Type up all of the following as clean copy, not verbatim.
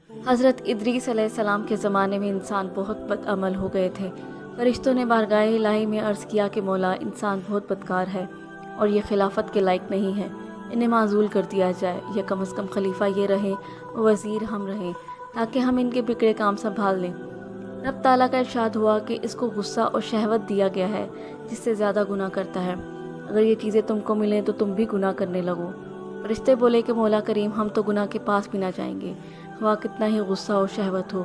حضرت ادریس علیہ السلام کے زمانے میں انسان بہت بدعمل ہو گئے تھے۔ فرشتوں نے بارگاہ الہی میں عرض کیا کہ مولا، انسان بہت بدکار ہے اور یہ خلافت کے لائق نہیں ہے، انہیں معزول کر دیا جائے، یا کم از کم خلیفہ یہ رہیں، وزیر ہم رہیں، تاکہ ہم ان کے بگڑے کام سنبھال لیں۔ رب تعالیٰ کا ارشاد ہوا کہ اس کو غصہ اور شہوت دیا گیا ہے جس سے زیادہ گناہ کرتا ہے، اگر یہ چیزیں تم کو ملیں تو تم بھی گناہ کرنے لگو۔ فرشتے بولے کہ مولا کریم، ہم تو گناہ کے پاس بھی نہ جائیں گے، خواہ کتنا ہی غصہ اور شہوت ہو۔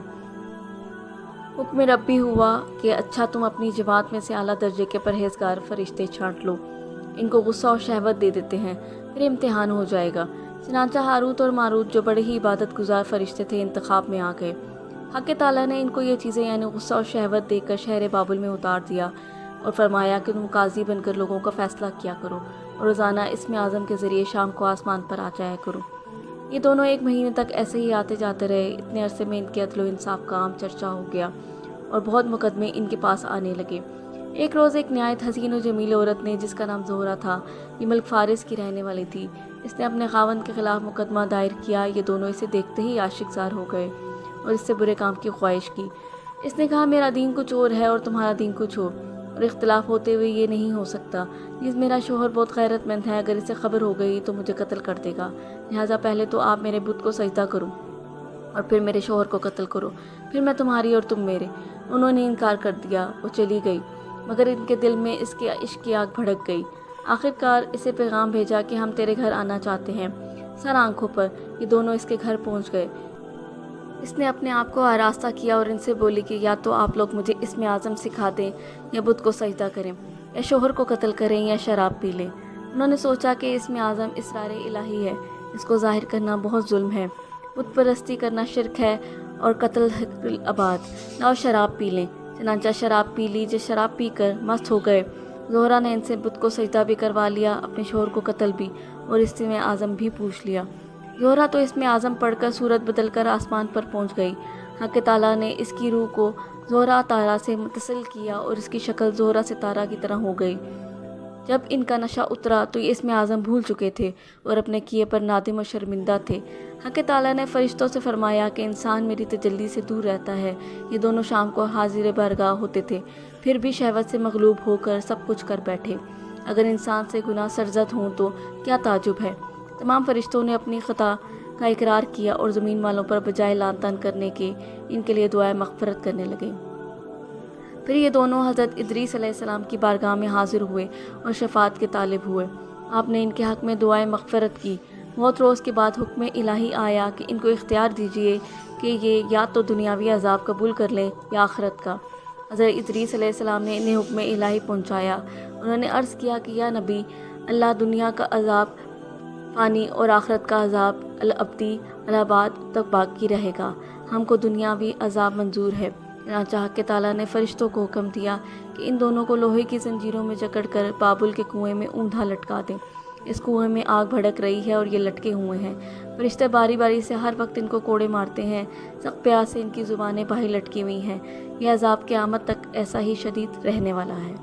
حکم ربی ہوا کہ اچھا، تم اپنی جماعت میں سے اعلیٰ درجے کے پرہیزگار فرشتے چھانٹ لو، ان کو غصہ اور شہوت دے دیتے ہیں، پھر امتحان ہو جائے گا۔ چنانچہ ہاروت اور ماروت، جو بڑے ہی عبادت گزار فرشتے تھے، انتخاب میں آ گئے۔ حق تعالیٰ نے ان کو یہ چیزیں یعنی غصہ اور شہوت دے کر شہر بابل میں اتار دیا اور فرمایا کہ تم قاضی بن کر لوگوں کا فیصلہ کیا کرو اور روزانہ اسم اعظم کے ذریعے شام کو آسمان پر آ جایا کرو۔ یہ دونوں 1 مہینے تک ایسے ہی آتے جاتے رہے۔ اتنے عرصے میں ان کے عدل و انصاف کا عام چرچا ہو گیا اور بہت مقدمے ان کے پاس آنے لگے۔ ایک روز ایک نہایت حسین و جمیل عورت نے، جس کا نام زہرہ تھا، یہ ملک فارس کی رہنے والی تھی، اس نے اپنے خاوند کے خلاف مقدمہ دائر کیا۔ یہ دونوں اسے دیکھتے ہی عاشق زار ہو گئے اور اس سے برے کام کی خواہش کی۔ اس نے کہا، میرا دین کچھ اور ہے اور تمہارا دین کچھ اور اختلاف ہوتے ہوئے یہ نہیں ہو سکتا۔ نیز میرا شوہر بہت غیرت مند ہے، اگر اسے خبر ہو گئی تو مجھے قتل کر دے گا، لہٰذا پہلے تو آپ میرے بت کو سجدہ کرو اور پھر میرے شوہر کو قتل کرو، پھر میں تمہاری اور تم میرے۔ انہوں نے انکار کر دیا، وہ چلی گئی، مگر ان کے دل میں اس کے عشق کی آگ بھڑک گئی۔ آخر کار اسے پیغام بھیجا کہ ہم تیرے گھر آنا چاہتے ہیں۔ سر آنکھوں پر یہ دونوں اس کے گھر پہنچ گئے۔ اس نے اپنے آپ کو آراستہ کیا اور ان سے بولی کہ یا تو آپ لوگ مجھے اسم اعظم سکھا دیں، یا بت کو سجدہ کریں، یا شوہر کو قتل کریں، یا شراب پی لیں۔ انہوں نے سوچا کہ اسم اعظم اسرار الہی ہے، اس کو ظاہر کرنا بہت ظلم ہے، بت پرستی کرنا شرک ہے اور قتل حق العباد، لاؤ شراب پی لیں۔ چنانچہ شراب پی لی۔ جس شراب پی کر مست ہو گئے، زہرہ نے ان سے بت کو سجدہ بھی کروا لیا، اپنے شوہر کو قتل بھی اور اسم اعظم بھی پوچھ لیا۔ زہرہ تو اسم اعظم پڑھ کر صورت بدل کر آسمان پر پہنچ گئی۔ حق تعالیٰ نے اس کی روح کو زہرہ تارہ سے متصل کیا اور اس کی شکل زہرہ ستارہ کی طرح ہو گئی۔ جب ان کا نشہ اترا تو یہ اسم اعظم بھول چکے تھے اور اپنے کیے پر نادم و شرمندہ تھے۔ حق تعالیٰ نے فرشتوں سے فرمایا کہ انسان میری تجلی سے دور رہتا ہے۔ یہ دونوں شام کو حاضر بارگاہ ہوتے تھے، پھر بھی شہوت سے مغلوب ہو کر سب کچھ کر بیٹھے۔ اگر انسان سے گناہ سرزد ہوں تو کیا تعجب ہے۔ تمام فرشتوں نے اپنی خطا کا اقرار کیا اور زمین والوں پر بجائے لعن طعن کرنے کے ان کے لیے دعائے مغفرت کرنے لگے۔ پھر یہ دونوں حضرت ادریس علیہ السلام کی بارگاہ میں حاضر ہوئے اور شفاعت کے طالب ہوئے۔ آپ نے ان کے حق میں دعائے مغفرت کی۔ بہت روز کے بعد حکم الہی آیا کہ ان کو اختیار دیجیے کہ یہ یا تو دنیاوی عذاب قبول کر لیں یا آخرت کا۔ حضرت ادریس علیہ السلام نے انہیں حکم الہی پہنچایا۔ انہوں نے عرض کیا کہ یا نبی اللہ، دنیا کا عذاب فانی اور آخرت کا عذاب الابدی الاباد تک باقی رہے گا، ہم کو دنیاوی عذاب منظور ہے۔ چنانچہ حق تعالیٰ نے فرشتوں کو حکم دیا کہ ان دونوں کو لوہے کی زنجیروں میں جکڑ کر بابل کے کنویں میں اوندا لٹکا دیں۔ اس کنویں میں آگ بھڑک رہی ہے اور یہ لٹکے ہوئے ہیں۔ فرشتے باری باری سے ہر وقت ان کو کوڑے مارتے ہیں، سخت پیاس سے ان کی زبانیں باہر لٹکی ہوئی ہیں۔ یہ عذاب قیامت تک ایسا ہی شدید رہنے والا ہے۔